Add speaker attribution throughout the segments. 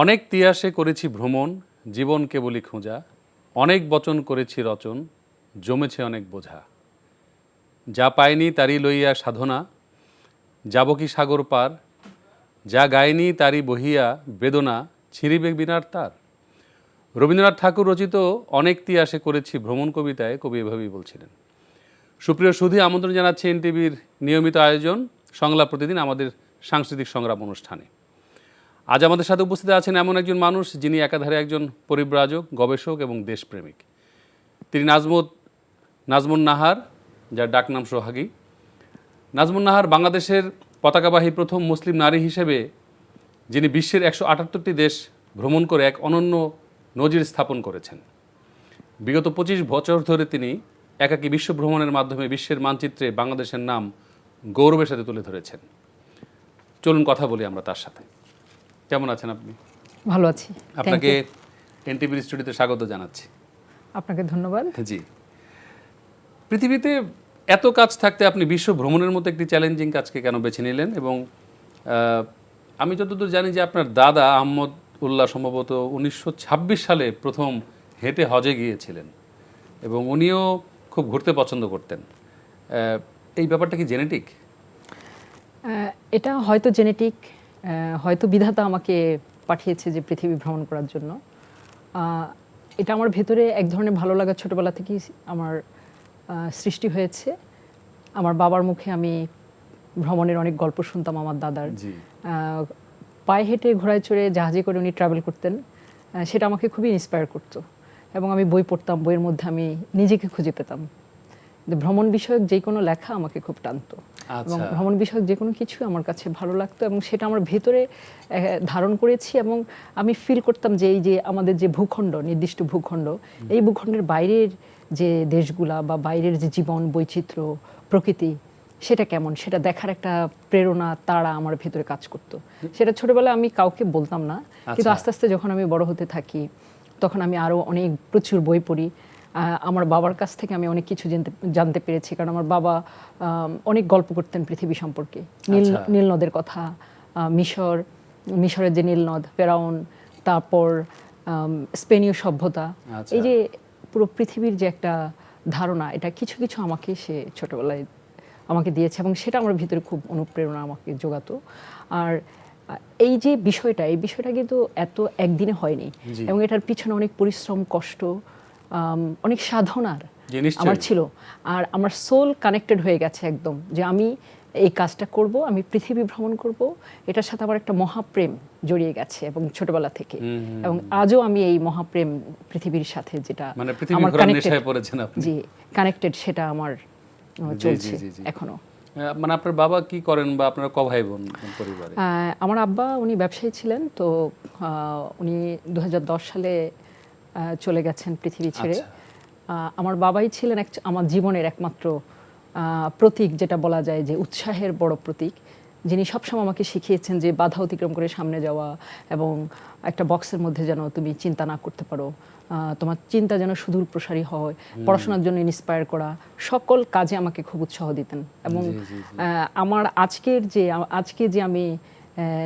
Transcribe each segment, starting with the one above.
Speaker 1: অনেক তিয়াসে করেছি ভ্রমণ, জীবন কেবলই খোঁজা, অনেক বচন করেছি রচন, জমেছে অনেক বোঝা। যা পাইনি তারই লইয়া সাধনা, যাব কি সাগর পার, যা গায়নি তারই বহিয়া বেদনা, ছিঁড়িবে বিনার তার। রবীন্দ্রনাথ ঠাকুর রচিত অনেক তিয়াসে করেছি ভ্রমণ কবিতায় কবি এভাবেই বলছিলেন। সুপ্রিয় সুধী, আমন্ত্রণ জানাচ্ছি এনটিভির নিয়মিত আয়োজন সংলাপ প্রতিদিন আমাদের সাংস্কৃতিক সংগ্রাম অনুষ্ঠানে। আজ আমাদের সাথে উপস্থিত আছেন এমন একজন মানুষ যিনি একাধারে একজন পরিব্রাজক, গবেষক এবং দেশপ্রেমিক। তিনি নাজমুন নাহার, যার ডাকনাম সোহাগী। নাজমুন নাহার বাংলাদেশের পতাকাবাহী প্রথম মুসলিম নারী হিসেবে যিনি বিশ্বের 178টি দেশ ভ্রমণ করে এক অনন্য নজির স্থাপন করেছেন। বিগত 25 বছর ধরে তিনি একাকী বিশ্ব ভ্রমণের মাধ্যমে বিশ্বের মানচিত্রে বাংলাদেশের নাম গৌরবের সাথে তুলে ধরেছেন। চলুন কথা বলি আমরা তার সাথে। কেমন আছেন আপনি?
Speaker 2: ভালো আছি।
Speaker 1: আপনাকে এনটিভির স্টুডিওতে স্বাগত জানাচ্ছি।
Speaker 2: আপনাকে ধন্যবাদ।
Speaker 1: জি। পৃথিবীতে এত কাজ থাকতে আপনি বিশ্ব ভ্রমণের মতো একটি চ্যালেঞ্জিং কাজকে কেন বেছে নিলেন? এবং আমি যতদূর জানি যে আপনার দাদা আহমদ উল্লাহ সম্ভবত 1926 সালে প্রথম হেঁটে হজে গিয়েছিলেন এবং উনিও খুব ঘুরতে পছন্দ করতেন। এই ব্যাপারটা কি জেনেটিক?
Speaker 2: এটা হয়তো জেনেটিক, হয়তো বিধাতা আমাকে পাঠিয়েছে যে পৃথিবী ভ্রমণ করার জন্য। এটা আমার ভেতরে এক ধরনের ভালো লাগা ছোটোবেলা থেকেই আমার সৃষ্টি হয়েছে। আমার বাবার মুখে আমি ভ্রমণের অনেক গল্প শুনতাম আমার দাদার। পায়ে হেঁটে ঘোড়ায় চড়ে জাহাজে করে উনি ট্রাভেল করতেন, সেটা আমাকে খুবই ইন্সপায়ার করতো এবং আমি বই পড়তাম, বইয়ের মধ্যে আমি নিজেকে খুঁজে পেতাম। ভ্রমণ বিষয়ক যে কোনো লেখা আমাকে খুব টানতো এবং ভ্রমণ বিষয়ক যে কোনো কিছু আমার কাছে ভালো লাগতো এবং সেটা আমার ভেতরে ধারণ করেছি এবং আমি ফিল করতাম যে এই যে আমাদের যে ভূখণ্ড, নির্দিষ্ট ভূখণ্ড, এই ভূখণ্ডের বাইরের যে দেশগুলা বা বাইরের যে জীবন বৈচিত্র্য প্রকৃতি সেটা কেমন, সেটা দেখার একটা প্রেরণা তাড়া আমার ভেতরে কাজ করতো। সেটা ছোটবেলায় আমি কাউকে বলতাম না, কিন্তু আস্তে আস্তে যখন আমি বড় হতে থাকি তখন আমি আরও অনেক প্রচুর বই পড়ি। আমার বাবার কাছ থেকে আমি অনেক কিছু জানতে পেরেছি, কারণ আমার বাবা অনেক গল্প করতেন পৃথিবী সম্পর্কে, নীল নদের কথা, মিশরের যে নীল নদ, ফেরাউন, তারপর স্পেনীয় সভ্যতা, এই যে পুরো পৃথিবীর যে একটা ধারণা, এটা কিছু কিছু আমাকে সে ছোটবেলায় আমাকে দিয়েছে এবং সেটা আমার ভিতরে খুব অনুপ্রেরণা আমাকে জোগাতো। আর এই যে বিষয়টা, এই বিষয়টা কিন্তু এত একদিনে হয়নি এবং এটার পিছনে অনেক পরিশ্রম, কষ্ট, অনেক সাধনার আমার ছিল। আর আমার সোল কানেক্টেড হয়ে গেছে একদম, যে আমি এই কাজটা করব, আমি পৃথিবী ভ্রমণ করব, এটার সাথে আমার একটা মহাপ্রেম জড়িয়ে গেছে এবং ছোটবেলা থেকে, এবং আজও আমি এই মহাপ্রেম পৃথিবীর সাথে যেটা আমার কানেক্টেড সেটা আমার চলছে এখনো।
Speaker 1: মানে আপনার বাবা কি করেন বা আপনারা ক ভাই বোন পরিবারে?
Speaker 2: আমার আব্বা উনি ব্যবসায়ী ছিলেন, তো উনি 2010 সালে চলে গেছেন পৃথিবী ছেড়ে। আমার বাবাই ছিলেন আমার জীবনের একমাত্র প্রতীক, যেটা বলা যায় যে উৎসাহের বড় প্রতীক, যিনি সবসময় আমাকে শিখিয়েছেন যে বাধা অতিক্রম করে সামনে যাওয়া এবং একটা বক্সের মধ্যে যেন তুমি চিন্তা না করতে পারো, তোমার চিন্তা যেন সুদূর প্রসারী হয়, পড়াশোনার জন্য ইন্সপায়ার করা, সকল কাজে আমাকে খুব উৎসাহ দিতেন। এবং আমার আজকে যে আমি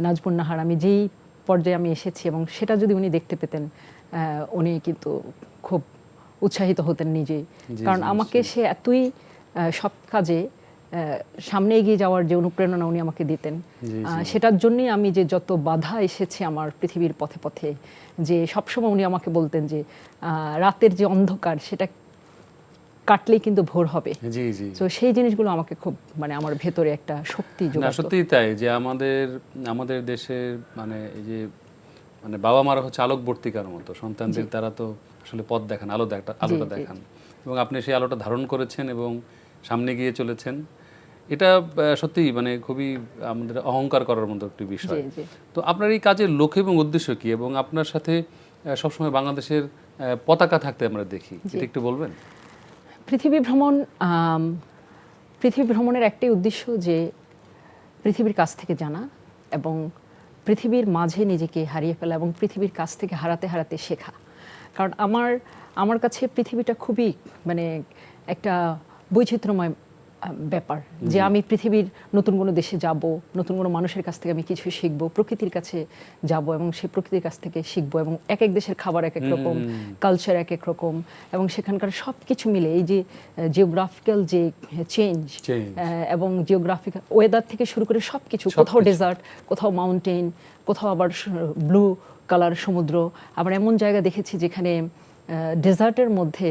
Speaker 2: নাজমুন নাহার, আমি যেই পর্যায়ে আমি এসেছি এবং সেটা যদি উনি দেখতে পেতেন, উনি কিন্তু খুব উৎসাহিত হতেন নিজেই, কারণ আমাকে সে এতই সব কাজে সামনে এগিয়ে যাওয়ার যে অনুপ্রেরণা উনি আমাকে দিতেন, সেটার জন্যই আমি যে যত বাধা এসেছে আমার পৃথিবীর পথে পথে, যে সবসময় উনি আমাকে বলতেন যে রাতের যে অন্ধকার সেটা কাটলেই কিন্তু ভোর হবে। তো সেই জিনিসগুলো আমাকে খুব আমার ভেতরে একটা শক্তি যোগাতো।
Speaker 1: সত্যিই তাই, যে আমাদের দেশে এই যে বাবা মারা হচ্ছে আলোকবর্তিকার মতো, সন্তানদের তারা তো আসলে পথ দেখান, আলোটা দেখান, এবং আপনি সেই আলোটা ধারণ করেছেন এবং সামনে গিয়ে চলেছেন। এটা সত্যি খুবই আমাদের অহংকার করার মতো একটি বিষয়। তো আপনার এই কাজের লক্ষ্য এবং উদ্দেশ্য কি, এবং আপনার সাথে সবসময় বাংলাদেশের পতাকা থাকতে আমরা দেখি, এটা একটু বলবেন?
Speaker 2: পৃথিবী ভ্রমণের একটাই উদ্দেশ্য, যে পৃথিবীর কাছ থেকে জানা এবং পৃথিবীর মাঝে নিজেকে হারিয়ে ফেলা এবং পৃথিবীর কাছ থেকে হারাতে হারাতে শেখা। কারণ আমার কাছে পৃথিবীটা খুবই একটা বৈচিত্র্যময় ব্যাপার যে আমি পৃথিবীর নতুন কোনো দেশে যাব, নতুন কোনো মানুষের কাছ থেকে আমি কিছু শিখবো, প্রকৃতির কাছে যাব এবং সেই প্রকৃতির কাছ থেকে শিখবো, এবং এক এক দেশের খাবার এক এক রকম, কালচার এক এক রকম, এবং সেখানকার সব কিছু মিলে এই যে জিওগ্রাফিক্যাল যে চেঞ্জ এবং জিওগ্রাফিক্যাল ওয়েদার থেকে শুরু করে সব কিছু, কোথাও ডেজার্ট, কোথাও মাউন্টেন, কোথাও আবার ব্লু কালার সমুদ্র, আবার এমন জায়গা দেখেছি যেখানে ডেজার্টের মধ্যে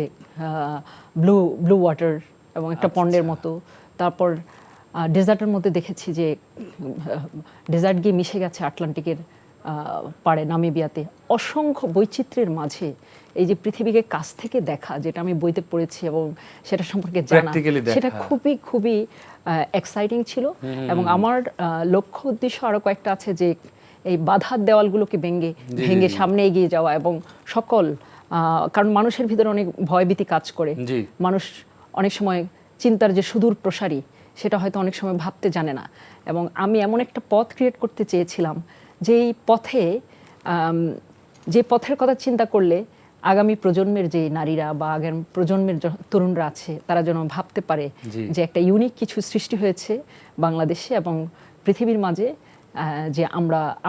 Speaker 2: ব্লু ব্লু ওয়াটার এবং একটা পন্ডের মতো, তারপর ডেজার্টের মধ্যে দেখেছি যে ডেজার্ট গিয়ে মিশে গেছে আটলান্টিকের পাড়ে নামিবিয়াতে। অসংখ্য বৈচিত্র্যের মাঝে এই যে পৃথিবীকে কাছ থেকে দেখা, যেটা আমি বইতে পড়েছি এবং সেটা সম্পর্কে জানা, সেটা খুবই খুবই এক্সাইটিং ছিল। এবং আমার লক্ষ্য উদ্দেশ্য আরো কয়েকটা আছে, যে এই বাধার দেওয়ালগুলোকে ভেঙে সামনে এগিয়ে যাওয়া, এবং সকল কারণ মানুষের ভিতরে অনেক ভয়ভীতি কাজ করে, মানুষ অনেক সময় চিন্তার যে সুদূর প্রসারী সেটা হয়তো অনেক সময় ভাবতে জানে না। এবং আমি এমন একটা পথ ক্রিয়েট করতে চেয়েছিলাম যে এই পথে যে পথের কথা চিন্তা করলে আগামী প্রজন্মের যে নারীরা বা আগামী প্রজন্মের তরুণরা আছে তারা যেন ভাবতে পারে যে একটা ইউনিক কিছু সৃষ্টি হয়েছে বাংলাদেশে এবং পৃথিবীর মাঝে, যে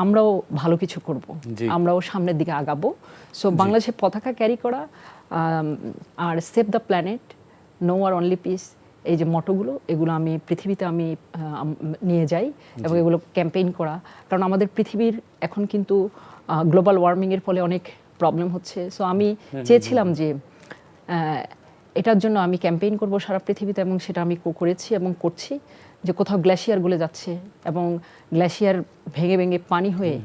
Speaker 2: আমরাও ভালো কিছু করব, আমরাও সামনের দিকে আগাবো। সো বাংলাদেশের পতাকা ক্যারি করা আর save the planet, no war only peace, এই যে মটোগুলো, এগুলো আমি পৃথিবীতে আমি নিয়ে যাই এবং এগুলো ক্যাম্পেইন করা। কারণ আমাদের পৃথিবীর এখন কিন্তু গ্লোবাল ওয়ার্মিংয়ের ফলে অনেক প্রবলেম হচ্ছে। সো আমি চেয়েছিলাম যে এটার জন্য আমি ক্যাম্পেইন করব সারা পৃথিবীতে, এবং সেটা আমি করেছি এবং করছি। যে কোথাও গ্লেশিয়ার গলে যাচ্ছে এবং গ্লেশিয়ার ভেঙে ভেঙে পানি হয়ে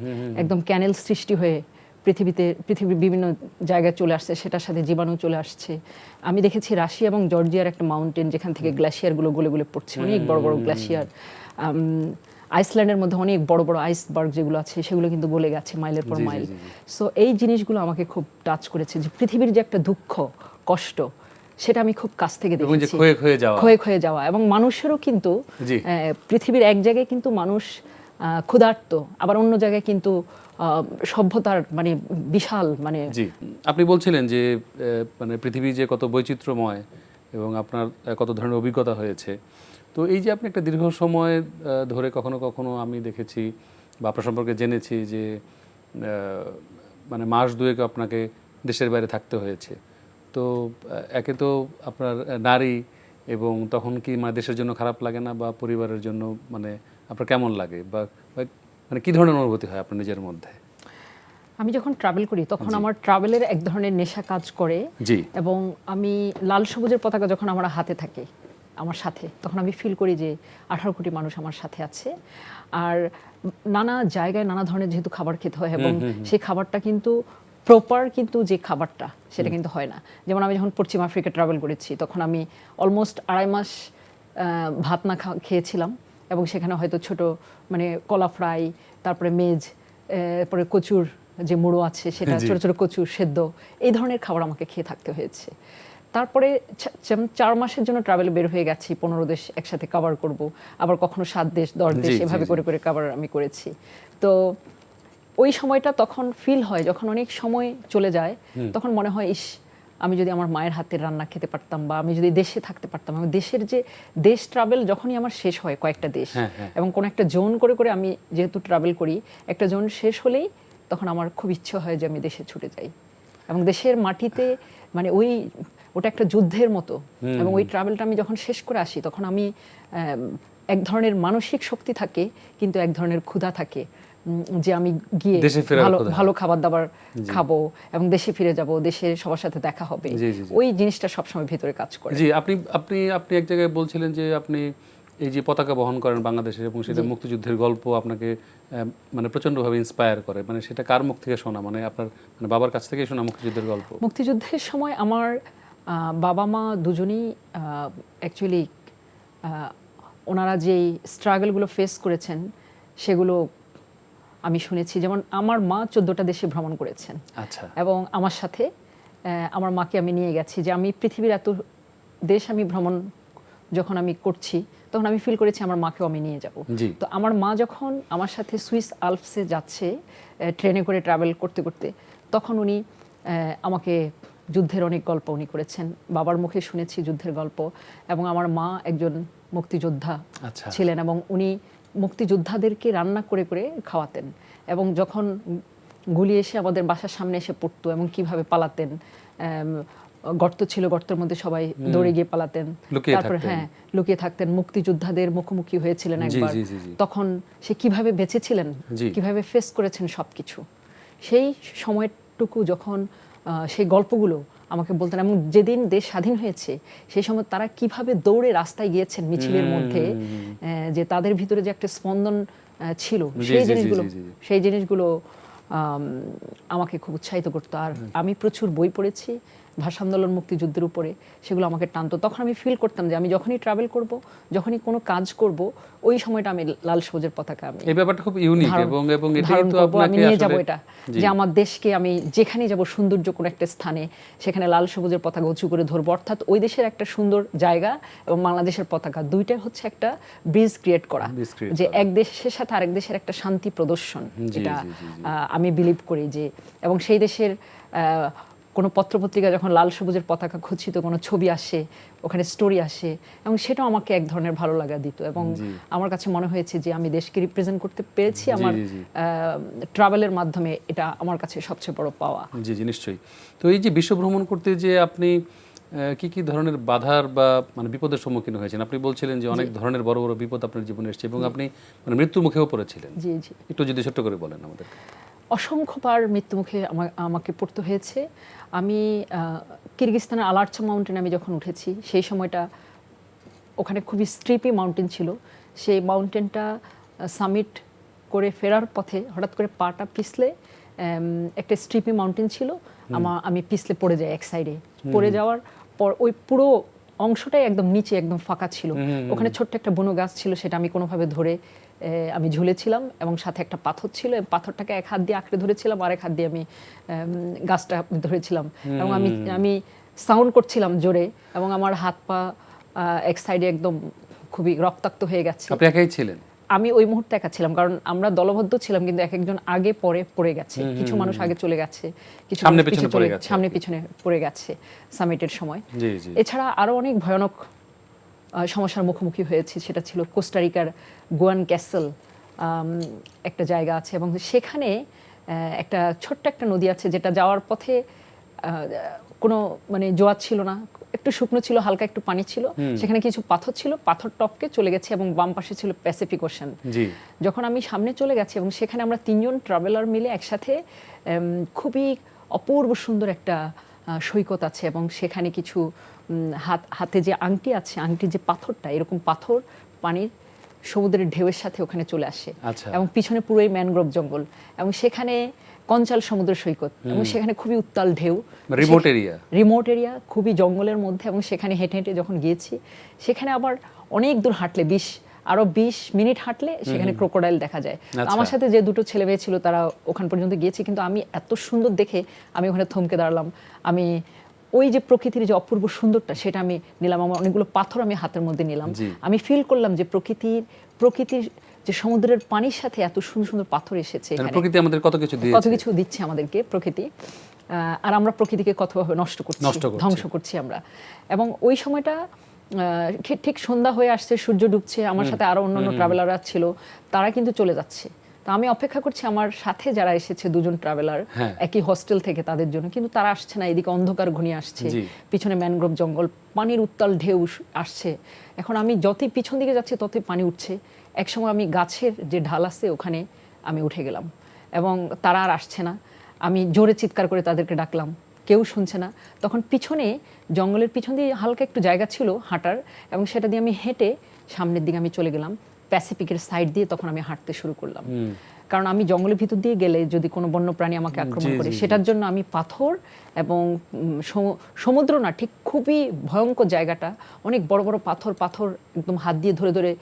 Speaker 2: একদম ক্যানেল সৃষ্টি হয়ে পৃথিবীর বিভিন্ন জায়গায় চলে আসছে, সেটার সাথে জীবাণু চলে আসছে। আমি দেখেছি রাশিয়া এবং জর্জিয়ার একটা মাউন্টেন যেখান থেকে গ্লেশিয়ারগুলো গলে গলে পড়ছে, অনেক বড় বড় গ্লেশিয়ার। আইসল্যান্ডের মধ্যে অনেক বড় বড় আইসবার্গ যেগুলো আছে সেগুলো কিন্তু গলে গেছে মাইলের পর মাইল। সো এই জিনিসগুলো আমাকে খুব টাচ করেছে, যে পৃথিবীর যে একটা দুঃখ কষ্ট সেটা আমি খুব কাছ থেকে দেখেছি, ক্ষয়ে ক্ষয়ে যাওয়া। এবং মানুষেরও কিন্তু পৃথিবীর এক জায়গায় কিন্তু মানুষ ক্ষুধার্ত, আবার অন্য জায়গায় কিন্তু সভ্যতার মানে বিশাল মানে।
Speaker 1: জি, আপনি বলছিলেন যে মানে পৃথিবী যে কত বৈচিত্র্যময় এবং আপনার কত ধরনের অভিজ্ঞতা হয়েছে। তো এই যে আপনি একটা দীর্ঘ সময় ধরে কখনো কখনো আমি দেখেছি বা আপনার সম্পর্কে জেনেছি যে মানে মাস দুয়েক আপনাকে দেশের বাইরে থাকতে হয়েছে। তো একে তো আপনার নারী, এবং তখন কি মানে দেশের জন্য খারাপ লাগে না, বা পরিবারের জন্য মানে আপনার কেমন লাগে, বা মানে কি ধরনের অনুভূতি হয় আপনার নিজের মধ্যে?
Speaker 2: আমি যখন ট্রাভেল করি তখন আমার ট্রাভেলের এক ধরনের নেশা কাজ করে, এবং আমি লাল সবুজের পতাকা যখন আমার হাতে থাকে আমার সাথে, তখন আমি ফিল করি যে 18 কোটি মানুষ আমার সাথে আছে। আর নানা জায়গায় নানা ধরনের যেহেতু খাবার খেতে হয়, এবং সেই খাবারটা কিন্তু প্রপার কিন্তু যে খাবারটা সেটা কিন্তু হয় না। যেমন আমি যখন পশ্চিম আফ্রিকা ট্রাভেল করেছি তখন আমি অলমোস্ট 2.5 মাস ভাত না খেয়েছিলাম, এবং সেখানে হয়তো ছোট মানে কলা ফ্রাই, তারপরে মেজ, তারপরে কচুর যে মুড়ো আছে সেটা, ছোট ছোট কচুর সেদ্ধ, এই ধরনের খাবার আমাকে খেয়ে থাকতে হয়েছে। তারপরে 4 মাসের জন্য ট্রাভেল বের হয়ে গেছি, 15 দেশ একসাথে কভার করব, আবার কখনো 7 দেশ 10 দেশ এভাবে করে করে কভার আমি করেছি। তো ওই সময়টা তখন ফিল হয় যখন অনেক সময় চলে যায়, তখন মনে হয় ইস, আমি যদি আমার মায়ের হাতের রান্না খেতে পারতাম, বা আমি যদি দেশে থাকতে পারতাম। আমি দেশের যে দেশ ট্রাভেল যখনই আমার শেষ হয় কয়েকটা দেশ, এবং কোন একটা জোন করে করে আমি যেহেতু ট্রাভেল করি, একটা জোন শেষ হলেই তখন আমার খুব ইচ্ছে হয় যে আমি দেশে ছুটে যাই, এবং দেশের মাটিতে মানে ওটা একটা যুদ্ধের মতো। এবং ওই ট্রাভেলটা আমি যখন শেষ করে আসি তখন আমি এক ধরনের মানসিক শক্তি থাকে, কিন্তু এক ধরনের ক্ষুধা থাকে, যে আমি গিয়ে ভালো খাবার দাবার খাবো এবং দেশে ফিরে যাব, দেশের সবার সাথে দেখা হবে। ওই জিনিসটা সবসময় ভিতরে কাজ করে।
Speaker 1: জি, আপনি এক জায়গায় বলছিলেন যে আপনি এই যে পতাকা বহন করেন বাংলাদেশের, এবং সেটা মুক্তিযুদ্ধের গল্প আপনাকে মানে প্রচণ্ডভাবে ইন্সপায়ার করে। মানে সেটা কার মুখ থেকে শোনা, মানে আপনার মানে বাবার কাছ থেকে শোনা মুক্তিযুদ্ধের গল্প?
Speaker 2: মুক্তিযুদ্ধের সময় আমার বাবা মা দুজনেই অ্যাকচুয়ালি ওনারা যেই স্ট্রাগলগুলো ফেস করেছেন সেগুলো আমি শুনেছি। যেমন আমার মা 14টা দেশে ভ্রমণ করেছেন, এবং আমার সাথে আমার মাকে আমি নিয়ে গেছি, যে আমি পৃথিবীর এত দেশ আমি ভ্রমণ যখন আমি করছি তখন আমি ফিল করেছি আমার মাকেও আমি নিয়ে যাব। তো আমার মা যখন আমার সাথে সুইস আলপসে যাচ্ছে ট্রেনে করে ট্রাভেল করতে করতে, তখন উনি আমাকে যুদ্ধের অনেক গল্প উনি করেছেন, বাবার মুখে শুনেছি যুদ্ধের গল্প, এবং আমার মা একজন মুক্তিযোদ্ধা
Speaker 1: আচ্ছা।
Speaker 2: ছিলেন এবং উনি মুক্তিযোদ্ধাদেরকে রান্না করে করে খাওয়াতেন, এবং যখন গুলি এসে আমাদের বাসার সামনে এসে পড়তো এবং কিভাবে পালাতেন, গর্ত ছিল, গর্তের মধ্যে সবাই দৌড়ে গিয়ে পালাতেন, তারপর লুকিয়ে থাকতেন, মুক্তিযোদ্ধাদের মুখোমুখি হয়েছিলেন একবার, তখন সে কিভাবে বেঁচেছিলেন, কিভাবে ফেস করেছেন সবকিছু, সেই সময়টুকু যখন সেই গল্পগুলো আমাকে বলতেন, এবং যেদিন দেশ স্বাধীন হয়েছে সেই সময় তারা কিভাবে দৌড়ে রাস্তায় গিয়েছেন মিছিলের মধ্যে, যে তাদের ভিতরে যে একটা স্পন্দন ছিল, সেই জিনিসগুলো আমাকে খুব উৎসাহিত করতো। আর আমি প্রচুর বই পড়েছি ভাষা আন্দোলন, মুক্তিযুদ্ধের উপরে, সেগুলো আমাকে টানতো। তখন আমি ফিল করতাম যে আমি যখনই ট্রাভেল করব, যখনই কোনো কাজ করব, ওই সময়টা আমি লাল সবুজের পতাকা, আমি
Speaker 1: এই ব্যাপারটা খুব ইউনিক, এবং এটাই তো আপনাকে
Speaker 2: নিয়ে যাব, এটা যে আমার দেশকে আমি যেখানে যাব সৌন্দর্য কোনো একটা স্থানে, সেখানে লাল সবুজের পতাকা উঁচু করে ধরবো, অর্থাৎ ওই দেশের একটা সুন্দর জায়গা এবং বাংলাদেশের পতাকা, দুইটাই হচ্ছে একটা ব্রিজ ক্রিয়েট করা, যে এক দেশের সাথে আরেক দেশের একটা শান্তি প্রদর্শন, এটা আমি বিলিভ করি যে, এবং সেই দেশের কোনো পত্রপত্রিকা যখন লাল সবুজের পতাকা খচিত কোনো ছবি আসে, ওখানে স্টোরি আসে, এবং সেটাও আমাকে এক ধরনের ভালো লাগা দিত, এবং আমার কাছে মনে হয়েছে যে আমি দেশকে রিপ্রেজেন্ট করতে পেরেছি আমার ট্রাভেলের মাধ্যমে, এটা আমার কাছে সবচেয়ে বড় পাওয়া।
Speaker 1: জি জি, নিশ্চয়ই। তো এই যে বিশ্ব ভ্রমণ করতে যে আপনি কি কি ধরনের বাধার বা মানে বিপদের সম্মুখীন হয়েছেন? আপনি বলছিলেন যে অনেক ধরনের বড় বড় বিপদ আপনার জীবনে এসেছে, এবং আপনি মানে মৃত্যুর মুখেও পড়েছিলেন।
Speaker 2: জি জি,
Speaker 1: একটু যদি ছোট্ট করে বলেন আমাদের।
Speaker 2: অসংখ্যবার মৃত্যুমুখে আমাকে পড়তে হয়েছে। আমি কিরগিজস্তানের আলারচা মাউন্টেনে আমি যখন উঠেছি, সেই সময়টা ওখানে খুবই স্ট্রিপি মাউন্টেন ছিল। সেই মাউন্টেনটা সামিট করে ফেরার পথে হঠাৎ করে পাটা পিছলে, একটা স্ট্রিপি মাউন্টেন ছিল, আমি পিছলে পড়ে যাই এক সাইডে। পড়ে যাওয়ার পর ওই পুরো অংশটাই একদম নিচে একদম ফাঁকা ছিল, ওখানে ছোট্ট একটা বনো গাছ ছিল, সেটা আমি কোনোভাবে ধরে আমি ঝুলেছিলাম, এবং সাথে একটা পাথর ছিল, পাথরটাকে এক হাত দিয়ে আঁকড়ে ধরেছিলাম, আর এক হাত দিয়ে আমি গাছটা ধরেছিলাম, এবং আমি সাউন্ড করছিলাম জোরে, এবং আমার হাত পা এক সাইডে একদম খুবই রক্তাক্ত হয়ে গেছে।
Speaker 1: আপনি একাই ছিলেন?
Speaker 2: আমি ওই মুহূর্তে একা ছিলাম, কারণ আমরা দলবদ্ধ ছিলাম, কিন্তু এক একজন আগে পরে পড়ে গেছে, কিছু মানুষ আগে চলে গেছে, কিছু
Speaker 1: সামনে
Speaker 2: পিছনে পড়ে গেছে সামিটের সময়। এছাড়া আরো অনেক ভয়ানক সমস্যার মুখোমুখি হয়েছি, সেটা ছিল কোস্টারিকার গোয়ান ক্যাসেল একটা জায়গা আছে, এবং সেখানে একটা ছোট্ট একটা নদী আছে, যেটা যাওয়ার পথে কোনো মানে জোয়ার ছিল না, একটু শুকনো ছিল, হালকা একটু পানি ছিল, সেখানে কিছু পাথর ছিল, পাথর টপকে চলে গেছে, এবং বাম পাশে ছিল প্যাসিফিক ওশান। যখন আমি সামনে চলে গেছি, এবং সেখানে আমরা 3 জন ট্রাভেলার মিলে একসাথে, খুবই অপূর্ব সুন্দর একটা সৈকত আছে, এবং সেখানে কিছু হাতে যে আংটি আছে, আংটির যে পাথরটা, এরকম পাথর পানির সমুদ্রের ঢেউয়ের সাথে ওখানে চলে আসে, এবং পিছনে পুরোই ম্যানগ্রোভ জঙ্গল, এবং সেখানে কঞ্চাল সমুদ্র সৈকত, এবং সেখানে খুবই উত্তাল ঢেউ, রিমোট এরিয়া, খুবই জঙ্গলের মধ্যে, এবং সেখানে হেঁটে হেঁটে যখন গিয়েছি, সেখানে আবার অনেক দূর হাঁটলে, 20 মিনিট হাঁটলে সেখানে ক্রোকোডাইল দেখা যায়। আমার সাথে যে 2 ছেলে মেয়ে ছিল, তারা ওখান পর্যন্ত গিয়েছে, কিন্তু আমি এত সুন্দর দেখে আমি ওখানে থমকে দাঁড়ালাম। আমি ওই যে প্রকৃতির যে অপূর্ব সুন্দরটা, সেটা আমি নিলাম, আমার অনেকগুলো পাথর আমি হাতের মধ্যে নিলাম, আমি ফিল করলাম যে প্রকৃতির যে সমুদ্রের পানির সাথে এত সুন্দর সুন্দর পাথর এসেছে,
Speaker 1: প্রকৃতি আমাদের কত কিছু
Speaker 2: দিচ্ছে আমাদেরকে প্রকৃতি, আর আমরা প্রকৃতিকে কতভাবে নষ্ট করছি, ধ্বংস করছি আমরা। এবং ওই সময়টা ঠিক সন্ধ্যা হয়ে আসছে, সূর্য ডুবছে, আমার সাথে আরো অন্যান্য ট্রাভেলাররা ছিল, তারা কিন্তু চলে যাচ্ছে। তো আমি অপেক্ষা করছি আমার সাথে যারা এসেছে, 2 জন ট্রাভেলার একই হোস্টেল থেকে, তাদের জন্য, কিন্তু তারা আসছে না। এদিকে অন্ধকার ঘনিয়ে আসছে, পিছনে ম্যানগ্রোভ জঙ্গল, পানির উত্তাল ঢেউ আসছে। এখন আমি যতই পিছন দিকে যাচ্ছি, ততই পানি উঠছে। একসময় আমি গাছের যে ঢাল আছে, ওখানে আমি উঠে গেলাম, এবং তারা আর আসছে না। আমি জোরে চিৎকার করে তাদেরকে ডাকলাম, কেউ শুনছে না। তখন পিছনে জঙ্গলের পিছন দিয়ে হালকা একটু জায়গা ছিল হাঁটার, এবং সেটা দিয়ে আমি হেঁটে সামনের দিকে আমি চলে গেলাম, প্যাসিফিকের সাইড দিয়ে। তখন আমি হাঁটতে শুরু করলাম, কারণ আমি জঙ্গলের ভিতর দিয়ে গেলে যদি কোনো বন্যপ্রাণী আমাকে আক্রমণ করে, সেটার জন্য আমি পাথর এবং সমুদ্র না, ঠিক খুবই ভয়ঙ্কর জায়গাটা, অনেক বড় বড় পাথর একদম হাত দিয়ে ধরে ধরে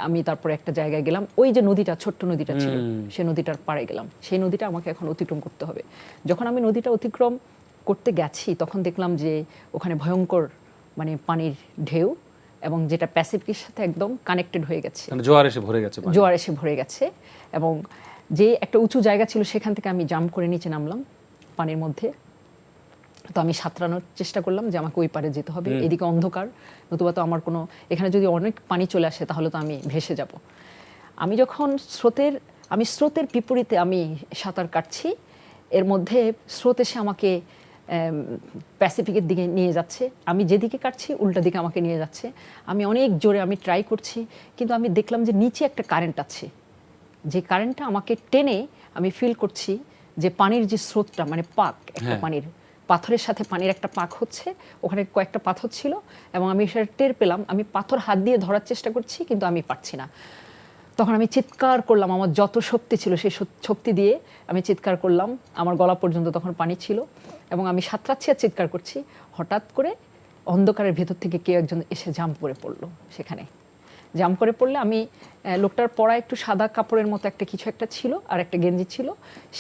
Speaker 2: আমি তারপরে একটা জায়গায় গেলাম। ওই যে নদীটা, ছোট্ট নদীটা ছিল, সেই নদীটার পাড়ে গেলাম। সেই নদীটা আমাকে এখন অতিক্রম করতে হবে। যখন আমি নদীটা অতিক্রম করতে গেছি, তখন দেখলাম যে ওখানে ভয়ঙ্কর মানে পানির ঢেউ, এবং যেটা প্যাসিফিকের সাথে একদম কানেক্টেড হয়ে গেছে,
Speaker 1: জোয়ার এসে ভরে গেছে।
Speaker 2: এবং যে একটা উঁচু জায়গা ছিল, সেখান থেকে আমি জাম্প করে নিচে নামলাম পানির মধ্যে। তো আমি সাঁতরানোর চেষ্টা করলাম যে আমাকে ওই পারে যেতে হবে, এদিকে অন্ধকার, নতুবা তো আমার কোনো, এখানে যদি অনেক পানি চলে আসে তাহলে তো আমি ভেসে যাব। আমি যখন স্রোতের বিপরীতে আমি সাঁতার কাটছি, এর মধ্যে স্রোত এসে আমাকে প্যাসিফিকের দিকে নিয়ে যাচ্ছে, আমি যেদিকে কাটছি উল্টা দিকে আমাকে নিয়ে যাচ্ছে। আমি অনেক জোরে আমি ট্রাই করছি, কিন্তু আমি দেখলাম যে নিচে একটা কারেন্ট আছে, যে কারেন্টটা আমাকে টেনে, আমি ফিল করছি যে পানির যে স্রোতটা, মানে পাক একটা পানির, পাথরের সাথে পানির একটা পাক হচ্ছে, ওখানে কয়েকটা পাথর ছিল এবং আমি সেটা টের পেলাম। আমি পাথর হাত দিয়ে ধরার চেষ্টা করছি কিন্তু আমি পারছি না। তখন আমি চিৎকার করলাম, আমার যত শক্তি ছিল সেই শক্তি দিয়ে আমি চিৎকার করলাম, আমার গলা পর্যন্ত তখন পানি ছিল এবং আমি সাঁতরাচ্ছি আর চিৎকার করছি। হঠাৎ করে অন্ধকারের ভেতর থেকে কেউ একজন এসে জাম্প করে পড়লো। সেখানে জাম্প করে পড়লে আমি, লোকটার পরা একটু সাদা কাপড়ের মতো একটা কিছু একটা ছিল আর একটা গেঞ্জি ছিল,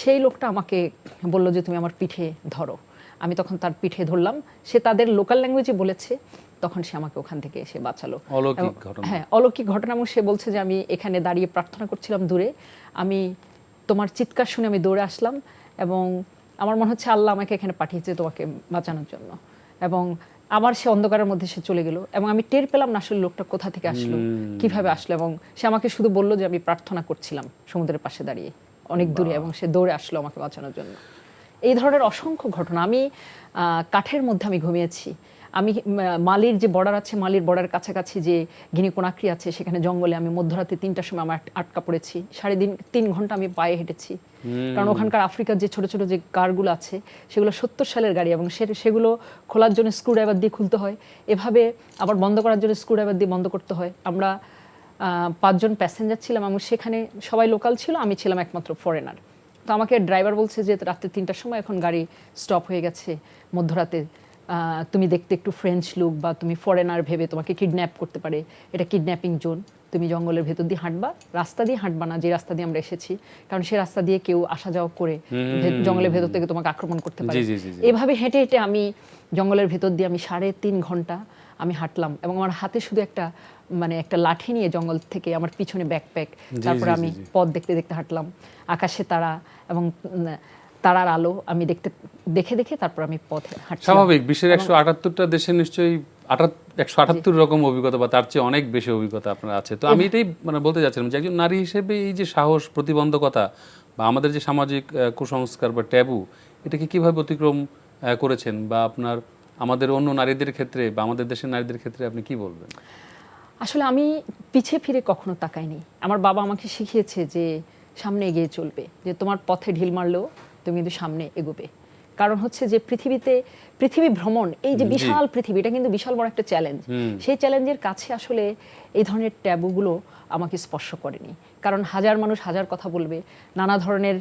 Speaker 2: সেই লোকটা আমাকে বললো যে তুমি আমার পিঠে ধরো। আমি তখন তার পিঠে ধরলাম, সে তাদের লোকাল ল্যাঙ্গুয়েজে বলেছে, তখন সে আমাকে ওখান থেকে এসে বাঁচালো।
Speaker 1: অলৌকিক ঘটনা।
Speaker 2: হ্যাঁ, অলৌকিক ঘটনা। এবং সে বলছে যে আমি এখানে দাঁড়িয়ে প্রার্থনা করছিলাম দূরে, আমি তোমার চিৎকার শুনে আমি দৌড়ে আসলাম এবং আমার মনে হচ্ছে আল্লাহ আমাকে এখানে পাঠিয়েছে তোমাকে বাঁচানোর জন্য। এবং আবার সে অন্ধকারের মধ্যে সে চলে গেল এবং আমি টের পেলাম না আসলে লোকটা কোথা থেকে আসলো, কিভাবে আসলো। এবং সে আমাকে শুধু বললো যে আমি প্রার্থনা করছিলাম সমুদ্রের পাশে দাঁড়িয়ে অনেক দূরে, এবং সে দৌড়ে আসলো আমাকে বাঁচানোর জন্য। এই ধরনের অসংখ্য ঘটনা। আমি কাঠের মধ্যে আমি ঘুমিয়েছি। আমি মালির যে বর্ডার আছে, মালির বর্ডারের কাছাকাছি যে গিনি কোনাক্রি আছে, সেখানে জঙ্গলে আমি মধ্যরাতে 3টার সময় আমার আটকা পড়েছি। 3.5 ঘন্টা আমি পায়ে হেঁটেছি, কারণ ওখানকার আফ্রিকার যে ছোট ছোট যে কারগুলো আছে সেগুলো 70 সালের গাড়ি এবং সেগুলো খোলার জন্য স্ক্রুড্রাইভার দিয়ে খুলতে হয়, এভাবে আবার বন্ধ করার জন্য স্ক্রুড্রাইভার দিয়ে বন্ধ করতে হয়। আমরা 5 জন প্যাসেঞ্জার ছিলাম এবং সেখানে সবাই লোকাল ছিল, আমি ছিলাম একমাত্র ফরেনার। তো আমাকে ড্রাইভার বলছে যে রাত্রে 3টার সময় এখন গাড়ি স্টপ হয়ে গেছে মধ্যরাতে, তুমি দেখতে একটু ফ্রেঞ্চ লুক বা তুমি ফরেনার ভেবে তোমাকে কিডন্যাপ করতে পারে, এটা কিডন্যাপিং জোন, তুমি জঙ্গলের ভেতর দিয়ে হাঁটবা, রাস্তা দিয়ে হাঁটবা না যে রাস্তা দিয়ে আমরা এসেছি, কারণ সে রাস্তা দিয়ে কেউ আসা যাওয়া করে জঙ্গলের ভেতর থেকে তোমাকে আক্রমণ করতে পারে। এভাবে হেঁটে হেঁটে আমি জঙ্গলের ভেতর দিয়ে আমি 3.5 ঘন্টা আমি হাঁটলাম এবং আমার হাতে শুধু একটা লাঠি নিয়ে জঙ্গল থেকে, আমার পিছনে ব্যাকপ্যাক, তারপরে আমি পথ দেখতে দেখতে হাঁটলাম, আকাশে তারা এবং তারার আলো আমি দেখে দেখে তারপর আমি পথে হাঁটছি।
Speaker 1: স্বাভাবিক, বিশ্বের 178টা দেশে নিশ্চয়ই 178 রকম অভিজ্ঞতা বা তার চেয়ে অনেক বেশি অভিজ্ঞতা আপনার আছে। তো আমি এটাই বলতে যাচ্ছিলাম যে একজন নারী হিসেবে এই যে সাহস, প্রতিবন্ধকতা বা আমাদের যে সামাজিক কুসংস্কার বা ট্যাবু, এটাকে কিভাবে অতিক্রম করেছেন, বা আপনার আমাদের অন্য নারীদের ক্ষেত্রে বা আমাদের দেশের নারীদের ক্ষেত্রে আপনি কি বলবেন?
Speaker 2: আসলে আমি পিছে ফিরে কখনো তাকাইনি। আমার বাবা আমাকে শিখিয়েছে যে সামনে এগিয়ে চলবে, যে তোমার পথে ঢিল মারলেও তুমি কিন্তু সামনে এগোবে। কারণ হচ্ছে যে পৃথিবী ভ্রমণ, এই যে বিশাল পৃথিবী, এটা কিন্তু বিশাল বড় একটা চ্যালেঞ্জ। সেই চ্যালেঞ্জের কাছে আসলে এই ধরনের ট্যাবুগুলো আমাকে স্পর্শ করেনি, কারণ হাজার মানুষ হাজার কথা বলবে, নানা ধরনের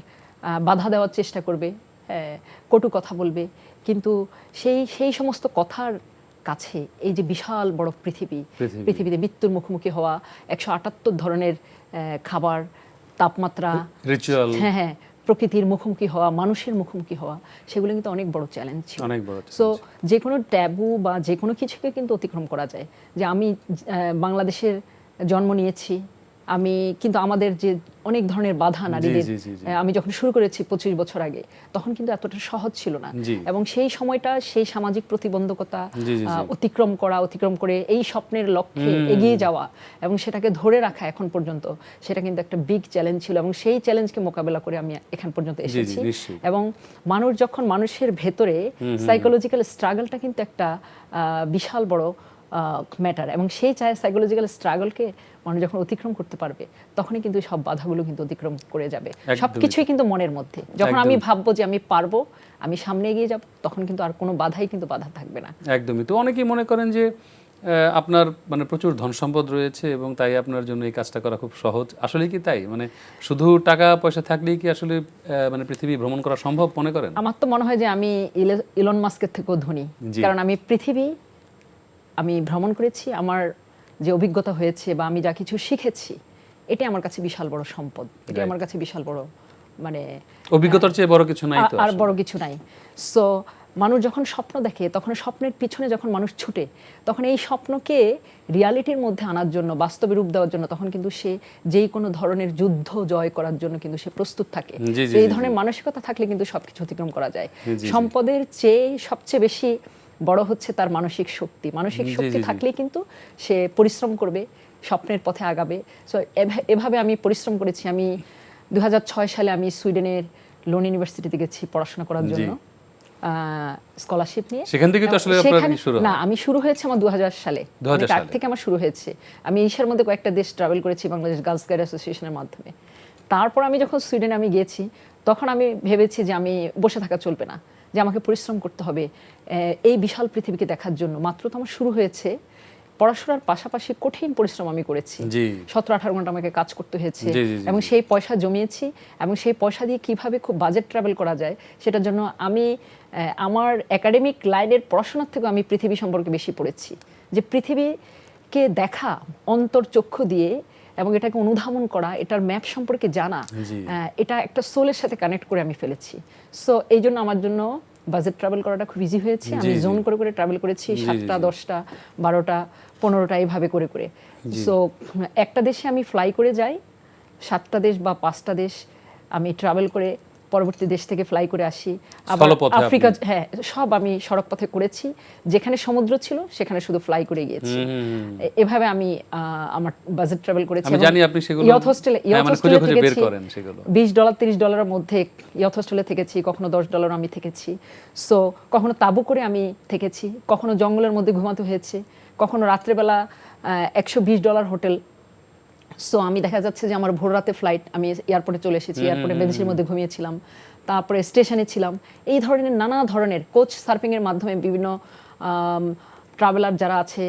Speaker 2: বাধা দেওয়ার চেষ্টা করবে, কটু কথা বলবে, কিন্তু সেই সমস্ত কথার কাছে এই যে বিশাল বড় পৃথিবীতে মৃত্যুর মুখোমুখি হওয়া, 178 ধরনের খাবার, তাপমাত্রা,
Speaker 1: রিচুয়াল,
Speaker 2: হ্যাঁ, প্রকৃতির মুখোমুখি হওয়া, মানুষের মুখোমুখি হওয়া, সেগুলো কিন্তু অনেক বড় চ্যালেঞ্জ ছিল। সো যে কোনো ট্যাবু বা যে কোনো কিছুকে কিন্তু অতিক্রম করা যায়। যে আমি বাংলাদেশের জন্ম নিয়েছি, আমি কিন্তু আমাদের যে অনেক ধরনের বাধা নারীদের, আমি যখন শুরু করেছি 25 বছর আগে, তখন কিন্তু এতটা সহজ ছিল না। এবং সেই সময়টা, সেই সামাজিক প্রতিবন্ধকতা অতিক্রম করে এই স্বপ্নের লক্ষ্যে এগিয়ে যাওয়া এবং সেটাকে ধরে রাখা এখন পর্যন্ত, সেটা কিন্তু একটা বিগ চ্যালেঞ্জ ছিল। এবং সেই চ্যালেঞ্জকে মোকাবেলা করে আমি এখান পর্যন্ত এসেছি। এবং মানুষের ভেতরে সাইকোলজিক্যাল স্ট্রাগলটা কিন্তু একটা বিশাল বড় ম্যাটার, এবং সেই সাইকোলজিক্যাল স্ট্রাগলকে মানুষ যখন অতিক্রম করতে পারবে, তখনই কিন্তু সব বাধাগুলো কিন্তু অতিক্রম করে যাবে। সবকিছুই কিন্তু মনের মধ্যে। যখন আমি ভাববো যে আমি পারবো, আমি সামনে এগিয়ে যাব, তখন কিন্তু আর কোনো বাধাই কিন্তু বাধা থাকবে না।
Speaker 1: একদমই। তো অনেকেই মনে করেন যে আপনার প্রচুর ধন সম্পদ রয়েছে এবং তাই আপনার জন্য এই কাজটা করা খুব সহজ। আসলে কি তাই? শুধু টাকা পয়সা থাকলেই কি আসলে পৃথিবী ভ্রমণ করা সম্ভব মনে করেন?
Speaker 2: আমার তো মনে হয় যে আমি ইলন মাস্কের থেকেও ধনী, কারণ আমি আমি ভ্রমণ করেছি, আমার যে অভিজ্ঞতা হয়েছে বা আমি যা কিছু শিখেছি, এটা আমার কাছে বিশাল বড় সম্পদ। এটা আমার কাছে বিশাল বড়,
Speaker 1: অভিজ্ঞতার চেয়ে বড় কিছু নাই, তো
Speaker 2: আর বড় কিছু নাই। সো মানুষ যখন স্বপ্ন দেখে তখন স্বপ্নের পিছনে যখন মানুষ ছুটে তখন এই স্বপ্নকে রিয়ালিটির মধ্যে আনার জন্য, বাস্তবে রূপ দেওয়ার জন্য তখন কিন্তু সে যেই কোনো ধরনের যুদ্ধ জয় করার জন্য কিন্তু সে প্রস্তুত থাকে।
Speaker 1: জি, জি,
Speaker 2: এই
Speaker 1: জি,
Speaker 2: ধরনের
Speaker 1: জি।
Speaker 2: মানসিকতা থাকলে কিন্তু সবকিছু অতিক্রম করা যায়।
Speaker 1: জি, জি।
Speaker 2: সম্পদের চেয়ে সবচেয়ে বেশি বড় হচ্ছে তার মানসিক শক্তি। মানসিক
Speaker 1: জি,
Speaker 2: শক্তি
Speaker 1: জি, জি।
Speaker 2: থাকলেই কিন্তু সে পরিশ্রম করবে, স্বপ্নের পথে আগাবে। সো এভাবে আমি পরিশ্রম করেছি। আমি 2006 সালে আমি সুইডেনের লোন ইউনিভার্সিটিতে গেছি পড়াশোনা করার
Speaker 1: জি।
Speaker 2: জন্য, স্কলারশিপ নিয়ে।
Speaker 1: সেখান থেকেই তো আসলে আপনার
Speaker 2: সেখানে
Speaker 1: শুরু হয়।
Speaker 2: না, আমি শুরু হয়েছে আমার 2000 সালে।
Speaker 1: 2000
Speaker 2: অনেক আগ
Speaker 1: সালে।
Speaker 2: থেকে আমার শুরু হয়েছে। আমি এশিয়ার মধ্যে কয়েকটা দেশ ট্রাভেল করেছি বাংলাদেশ গার্লস গাইড অ্যাসোসিয়েশনের মাধ্যমে। তারপর আমি যখন সুইডেনে আমি গিয়েছি তখন আমি ভেবেছি যে আমি বসে থাকা চলবে না, যে আমাকে পরিশ্রম করতে হবে এই বিশাল পৃথিবীকে দেখার জন্য। মাত্র তো আমার শুরু হয়েছে, পড়াশোনার পাশাপাশি কঠিন পরিশ্রম আমি করেছি।
Speaker 1: জি।
Speaker 2: 17-18 ঘন্টা আমাকে কাজ করতে হয়েছে
Speaker 1: জি, জি, জি,
Speaker 2: এবং
Speaker 1: জি।
Speaker 2: সেই পয়সা জমিয়েছি এবং সেই পয়সা দিয়ে কিভাবে খুব বাজেট ট্রাভেল করা যায় সেটার জন্য আমি আমার একাডেমিক লাইনের পড়াশোনার থেকে আমি পৃথিবী সম্পর্কে বেশি পড়েছি। যে পৃথিবীকে দেখা অন্তর্চক্ষু দিয়ে এবং এটাকে অনুধাবন করা, এটার ম্যাপ সম্পর্কে জানা,
Speaker 1: জি।
Speaker 2: এটা একটা সোলের সাথে কানেক্ট করে আমি ফেলেছি। সো এই জন্য আমার জন্য বাজেট ট্রাভেল করাটা খুব ইজি হয়েছে। আমি
Speaker 1: জি, জি।
Speaker 2: জোন করে করে ট্রাভেল করেছি,
Speaker 1: জি, জি,
Speaker 2: 7টা
Speaker 1: জি।
Speaker 2: 10টা 12টা 15টা এইভাবে করে করে। সো একটা দেশে আমি ফ্লাই করে যাই, 7টা দেশ বা 5টা দেশ আমি ট্রাভেল করে পরবর্তী দেশ থেকে ফ্লাই করে আসি। আবার
Speaker 1: স্থলপথে
Speaker 2: আফ্রিকা,
Speaker 1: আপনি?
Speaker 2: হ্যাঁ, সব আমি সড়ক পথে করেছি। যেখানে সমুদ্র ছিল সেখানে শুধু ফ্লাই করে গিয়েছি। এভাবে আমি আমার বাজেট ট্রাভেল করেছি।
Speaker 1: আমি জানি আপনি সেগুলো
Speaker 2: ইয়থ হোস্টেলে
Speaker 1: হ্যাঁ, মানে খুঁজে খুঁজে বের করেন সেগুলো।
Speaker 2: $20 $30 মধ্যে ইয়থ হোস্টেলে থেকেছি, কখনো $10 আমি থেকেছি। সো কখনো তাঁবু করে আমি থেকেছি, কখনো জঙ্গলের মধ্যে ঘুমাতে হয়েছে, কখনো রাত্রেবেলা $120 হোটেল। সো আমি দেখা যাচ্ছে যে আমার ভোর রাতে ফ্লাইট, আমি এয়ারপোর্টে চলে এসেছি, এয়ারপোর্টে বেঞ্চের মধ্যে ঘুমিয়েছিলাম, তারপরে স্টেশনে ছিলাম। এই ধরনের নানা ধরনের কোচ সার্ফিংয়ের মাধ্যমে বিভিন্ন ট্রাভেলার যারা আছে,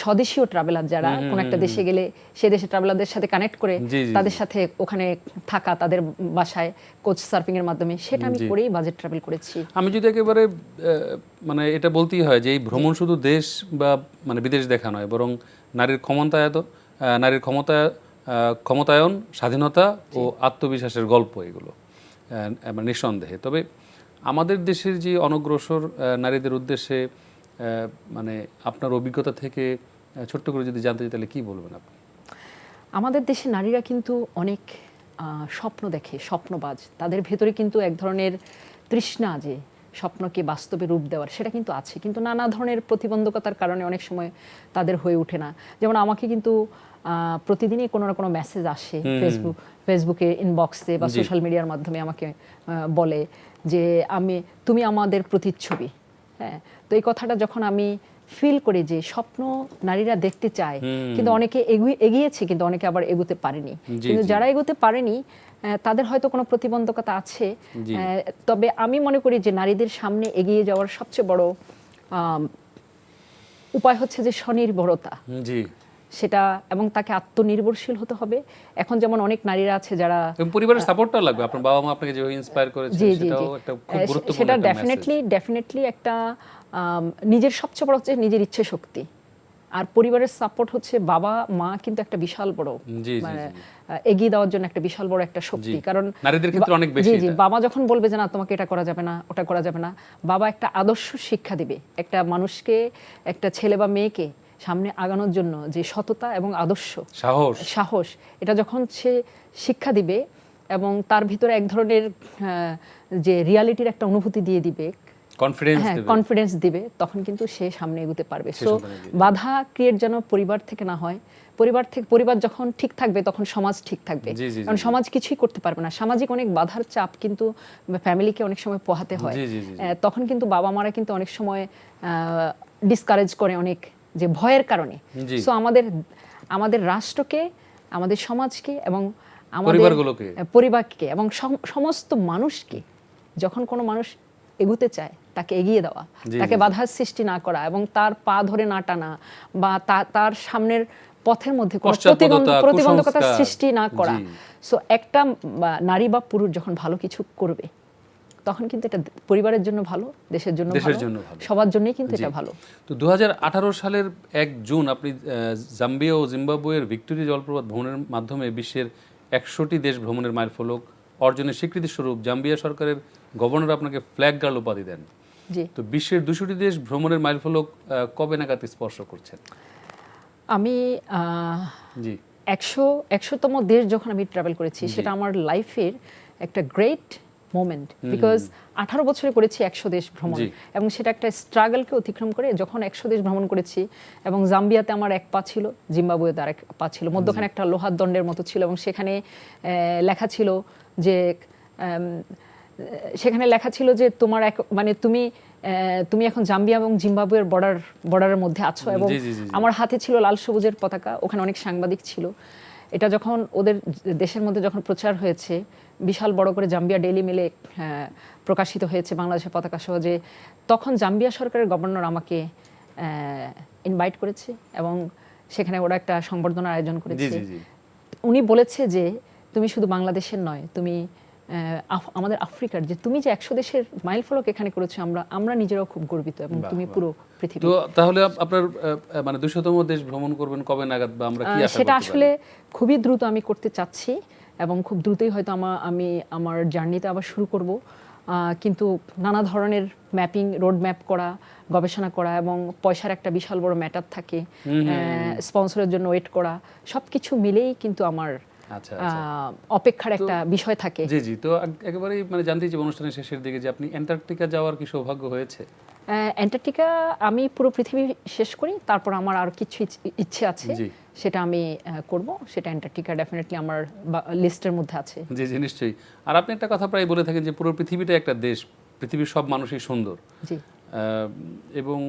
Speaker 2: স্বদেশীয় ট্রাভেলার যারা কোন একটা দেশে গেলে সে দেশে ট্রাভেলারদের সাথে কানেক্ট করে
Speaker 1: জি, জি,
Speaker 2: তাদের
Speaker 1: জি।
Speaker 2: সাথে ওখানে থাকা, তাদের বাসায় কোচ সার্ফিংয়ের মাধ্যমে, সেটা আমি
Speaker 1: জি।
Speaker 2: করেই বাজেট ট্রাভেল করেছি।
Speaker 1: আমি যদি একেবারে মানে এটা বলতেই হয় যে এই ভ্রমণ শুধু দেশ বা মানে বিদেশ দেখা নয়, বরং নারীর ক্ষমতায়ন, স্বাধীনতা ও আত্মবিশ্বাসের গল্প এগুলো মানে নিঃসন্দেহে। তবে আমাদের দেশের যে অনগ্রসর নারীদের উদ্দেশ্যে মানে আপনার অভিজ্ঞতা থেকে ছোট্ট করে যদি জানতে চাই তাহলে কি বলবেন আপনি?
Speaker 2: আমাদের দেশে নারীরা কিন্তু অনেক স্বপ্ন দেখে, স্বপ্নবাজ। তাদের ভেতরে কিন্তু এক ধরনের তৃষ্ণা, যে স্বপ্নকে বাস্তবে রূপ দেওয়ার, সেটা কিন্তু আছে। কিন্তু নানা ধরনের প্রতিবন্ধকতার কারণে অনেক সময় তাদের হয়ে ওঠে না। যেমন আমাকে কিন্তু প্রতিদিনই কোনো না কোনো মেসেজ আসে ফেসবুকে ইনবক্সে বা
Speaker 1: জি।
Speaker 2: সোশ্যাল মিডিয়ার মাধ্যমে আমাকে বলে যে তুমি আমাদের প্রতিচ্ছবি। হ্যাঁ, তো এই কথাটা যখন আমি ফিল করি যে স্বপ্ন নারীরা দেখতে চায়, কিন্তু অনেকে এগিয়েছে, কিন্তু অনেকে আবার এগোতে পারেনি।
Speaker 1: জি,
Speaker 2: কিন্তু
Speaker 1: জি।
Speaker 2: যারা এগোতে পারেনি তাদের হয়তো কোনো প্রতিবন্ধকতা আছে।
Speaker 1: জি।
Speaker 2: তবে আমি মনে করি যে নারীদের সামনে এগিয়ে যাওয়ার সবচেয়ে বড় উপায় হচ্ছে যে স্বনির্ভরতা,
Speaker 1: জি।
Speaker 2: সেটা, এবং তাকে আত্মনির্ভরশীল হতে হবে। এখন যেমন অনেক নারীরা আছে যারা,
Speaker 1: এবং পরিবারের সাপোর্টটা লাগবে। আপনার বাবা মা আপনাকে যেভাবে ইন্সপায়ার করেছে
Speaker 2: জি জি জি,
Speaker 1: সেটাও একটা খুব গুরুত্বপূর্ণ
Speaker 2: সেটা
Speaker 1: একটা মেসেজ।
Speaker 2: ডেফিনেটলি একটা নিজের সবচেয়ে বড় হচ্ছে নিজের ইচ্ছে শক্তি। আর পরিবারের সাপোর্ট হচ্ছে, বাবা মা কিন্তু একটা বিশাল বড়
Speaker 1: জি, জি,
Speaker 2: মানে
Speaker 1: জি।
Speaker 2: এগিয়ে দেওয়ার জন্য একটা বিশাল বড় একটা শক্তি।
Speaker 1: জি।
Speaker 2: কারণ
Speaker 1: নারীদের ক্ষেত্রে অনেক বেশি
Speaker 2: জি জি,
Speaker 1: এটা।
Speaker 2: বাবা যখন বলবে যে না তোমাকে এটা করা যাবে না, ওটা করা যাবে না, বাবা একটা আদর্শ শিক্ষা দিবে একটা মানুষকে, একটা ছেলে বা মেয়েকে সামনে আগানোর জন্য, যে সততা এবং আদর্শ, সাহস, এটা যখন সে শিক্ষা দিবে এবং তার ভিতরে এক ধরনের যে রিয়ালিটির একটা অনুভূতি দিয়ে দিবে, কনফিডেন্স দিবে, তখন কিন্তু সে সামনে এগোতে পারবে। সো বাধা ক্রিয়েট যেন পরিবার থেকে না হয়। পরিবার যখন ঠিক থাকবে তখন সমাজ ঠিক থাকবে। কারণ সমাজ কিছুই করতে পারবে না। সামাজিক অনেক বাধার চাপ কিন্তু ফ্যামিলিকে অনেক সময় পোহাতে হয়। তখন কিন্তু বাবা মারা কিন্তু অনেক সময় ডিসকারেজ করে অনেক, যে ভয়ের কারণে। সো আমাদের রাষ্ট্রকে, আমাদের সমাজকে এবং আমাদের পরিবারকে এবং সমস্ত মানুষকে, যখন কোনো মানুষ এগুতে চায় তাকে এগিয়ে দেওয়া, তাকে বাধার সৃষ্টি না করা এবং তার পা ধরে না টানা বা তার সামনের পথের মধ্যে কোনো প্রতিবন্ধকতার সৃষ্টি না করা। সো একটা নারী বা পুরুষ যখন ভালো কিছু করবে তখন কিন্তু এটা পরিবারের জন্য ভালো, দেশের জন্য ভালো, সবার জন্যই কিন্তু এটা ভালো।
Speaker 1: তো 2018 সালের 1 জুন আপনি জাম্বিয়া ও জিম্বাবুয়ের ভিক্টোরিয়া জলপ্রপাত ভ্রমণের মাধ্যমে বিশ্বের 100টি দেশ ভ্রমণের মাইলফলক অর্জনের স্বীকৃতি স্বরূপ জাম্বিয়া সরকারের গভর্নর আপনাকে ফ্ল্যাগ গার্ল উপাধি দেন।
Speaker 2: জি।
Speaker 1: তো বিশ্বের 200টি দেশ ভ্রমণের মাইলফলক কবে নাগাদ স্পর্শ করছেন?
Speaker 2: আমি
Speaker 1: জি
Speaker 2: 100তম দেশ যখন আমি ট্রাভেল করেছি, সেটা আমার লাইফের একটা গ্রেট মোমেন্ট, বিকজ 18 বছরে করেছি 100 দেশ ভ্রমণ,
Speaker 1: জি।
Speaker 2: এবং সেটা একটা স্ট্রাগলকে অতিক্রম করে যখন 100 দেশ ভ্রমণ করেছি, এবং জাম্বিয়াতে আমার এক পা ছিল, জিম্বাবুয়েতে আরেক পা ছিল, মধ্যখানে একটা লোহার দণ্ডের মতো ছিল, এবং সেখানে লেখা ছিল যে তোমার মানে তুমি এখন জাম্বিয়া এবং জিম্বাবুয়ের বর্ডারের মধ্যে আছো, এবং
Speaker 1: জি, জি, জি, জি।
Speaker 2: আমার হাতে ছিল লাল সবুজের পতাকা। ওখানে অনেক সাংবাদিক ছিল। এটা যখন ওদের দেশের মধ্যে যখন প্রচার হয়েছে, বিশাল বড় করে জাম্বিয়া ডেইলি মেলে প্রকাশিত হয়েছে বাংলাদেশের পতাকা সহ, যে তখন জাম্বিয়া সরকারের গভর্নর আমাকে ইনভাইট করেছে, এবং সেখানে ওরা একটা সংবর্ধনার আয়োজন
Speaker 1: জি
Speaker 2: করেছে।
Speaker 1: জি জি
Speaker 2: উনি বলেছে যে তুমি শুধু বাংলাদেশের নয়, তুমি আমাদের আফ্রিকার, যে তুমি যে 100 দেশের মাইলফলক এখানে করেছো, আমরা নিজেরাও খুব গর্বিত, এবং
Speaker 1: বাহ,
Speaker 2: তুমি
Speaker 1: বাহ।
Speaker 2: পুরো পৃথিবী।
Speaker 1: তো তাহলে আপনার মানে 200তম দেশ ভ্রমণ করবেন কবে নাগাদ, বা আমরা কি আশা
Speaker 2: সেটা
Speaker 1: করতে
Speaker 2: আসলে
Speaker 1: পারি?
Speaker 2: খুবই দ্রুত আমি করতে চাচ্ছি, এবং খুব দ্রুতই হয়তো আমি আমার জার্নিতে আবার শুরু করব। কিন্তু নানা ধরনের ম্যাপিং, রোড ম্যাপ করা, গবেষণা করা, এবং পয়সার একটা বিশাল বড় ম্যাটার থাকে, স্পন্সরের জন্য ওয়েট করা, সবকিছু মিলেই কিন্তু আমার
Speaker 1: আচ্ছা আচ্ছা।
Speaker 2: অপেক্ষার একটা বিষয় থাকে।
Speaker 1: জি জি। তো একেবারেই মানে জানতে চাই অনুষ্ঠানের শেষের দিকে যে আপনি অ্যান্টার্কটিকা যাওয়ার কি সৌভাগ্য হয়েছে?
Speaker 2: অ্যান্টার্কটিকা আমি পুরো পৃথিবী শেষ করি, তারপর আমার আর কিছু ইচ্ছে আছে,
Speaker 1: জি
Speaker 2: সেটা আমি করব। সেটা অ্যান্টার্কটিকা ডেফিনেটলি আমার লিস্টের মধ্যে আছে।
Speaker 1: জি জি, নিশ্চয়ই। আর আপনি একটা কথা প্রায় বলে থাকেন যে পুরো পৃথিবীটা একটা দেশ, পৃথিবীর সব মানুষই সুন্দর।
Speaker 2: জি।
Speaker 1: এবং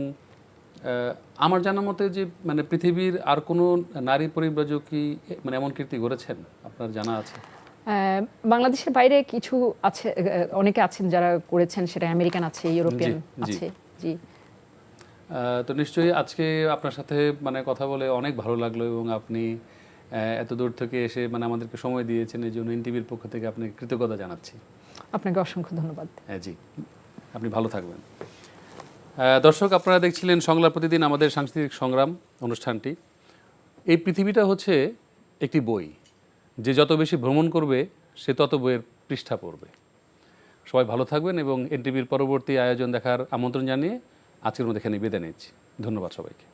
Speaker 1: আমার জানা মতে যে মানে পৃথিবীর আর কোনো নারী পরিব্রাজক কি মানে এমন কীর্তি গড়েছেন আপনার জানা আছে?
Speaker 2: বাংলাদেশের বাইরে কিছু আছে, অনেকে আছেন যারা করেছেন, সেটা আমেরিকান আছে, ইউরোপিয়ান
Speaker 1: জি, জি।
Speaker 2: আছে। জি।
Speaker 1: তো নিশ্চয়ই আজকে আপনার সাথে মানে কথা বলে অনেক ভালো লাগলো, এবং আপনি এত দূর থেকে এসে মানে আমাদেরকে সময় দিয়েছেন, এই জন্য এনটিভির পক্ষ থেকে আপনাকে কৃতজ্ঞতা জানাচ্ছি।
Speaker 2: আপনাকে অসংখ্য ধন্যবাদ।
Speaker 1: জি, আপনি ভালো থাকবেন। দর্শক, আপনারা দেখছিলেন সংলাপ প্রতিদিন, আমাদের সাংস্কৃতিক সংগ্রাম অনুষ্ঠানটি। এই পৃথিবীটা হচ্ছে একটি বই, যে যত বেশি ভ্রমণ করবে সে তত বইয়ের পৃষ্ঠা পড়বে। সবাই ভালো থাকবেন, এবং এনটিভির পরবর্তী আয়োজন দেখার আমন্ত্রণ জানিয়ে আজকের মধ্যে এখানে বিদায় নিচ্ছি। ধন্যবাদ সবাইকে।